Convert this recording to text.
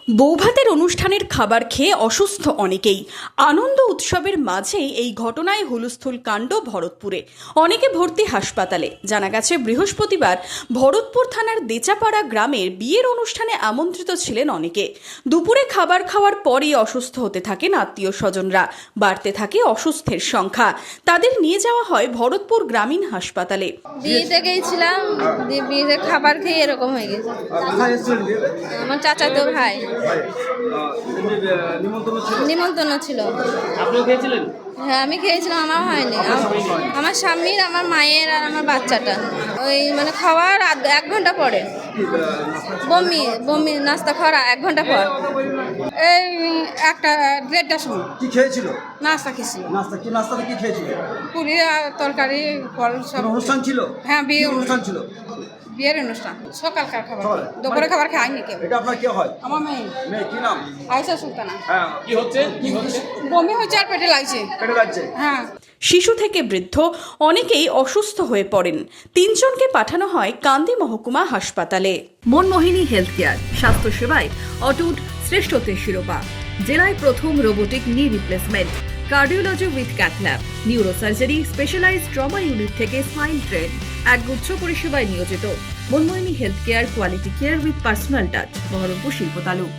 বৌভাতের অনুষ্ঠানের খাবার খেয়ে অসুস্থ অনেকেই। আনন্দ উৎসবের মাঝেই এই ঘটনায় হুলস্থুল কাণ্ড ভরতপুরে। অনেকে ভর্তি হাসপাতালে। জানা গেছে বৃহস্পতিবার ভরতপুর থানার দেচাপাড়া গ্রামের বিয়ের অনুষ্ঠানে আমন্ত্রিত ছিলেন অনেকে। দুপুরে খাবার খাওয়ার পরই অসুস্থ হতে থাকেন আত্মীয় স্বজনরা। বাড়তে থাকে অসুস্থের সংখ্যা। তাদের নিয়ে যাওয়া হয় ভরতপুর গ্রামীণ হাসপাতালে। বিয়েতে গিয়েছিলাম, বিয়েতে খাবার খেয়ে এরকম হয়ে গেছে। আমার চাচাতো ভাই নিমন্ত্রণ ছিল। হ্যাঁ, আমি খেয়েছিলাম, আমার হয়নি। আমার স্বামীর, আমার মায়ের আর আমার বাচ্চাটা ওই মানে খাওয়ার 1 ঘন্টা পরে বমি নাস্তা খাওয়ার 1 ঘন্টা পর এই 1-1:30টার সময় কি খেয়েছিল? নাস্তা খেয়েছিল। নাস্তাতে কি খেয়েছিল? পুরি আর তরকারি, ফল সব। অনুষ্ঠান ছিল? হ্যাঁ, অনুষ্ঠান ছিল। বিয়ের অনুষ্ঠান। সকালকার খাবার, দুপুরে খাবার খায়নি কেউ। এটা আপনার কে হয়? আমার মেয়ে কি নাম? আয়েশা সুলতানা। হ্যাঁ, কি হচ্ছে? বমি হচ্ছে আর পেটে লাগছে। পেটে লাগছে? হ্যাঁ। শিশু থেকে বৃদ্ধ অনেকেই অসুস্থ হয়ে পড়েন। 3 জনকে পাঠানো হয় কান্দি মহকুমা হাসপাতালে। মনমোহিনী হেলথ কেয়ার, স্বাস্থ্য সেবায় অটুট শ্রেষ্ঠত্বের শিরোপা। জেলায় প্রথম robotic knee replacement, cardiology with cath lab, neurosurgery, specialised trauma unit থেকে স্মাইল ট্রেন, একগুচ্ছ পরিষেবায় নিয়োজিত। Manmohini health care, quality care with personal touch, Baharampur শিল্প তালুক।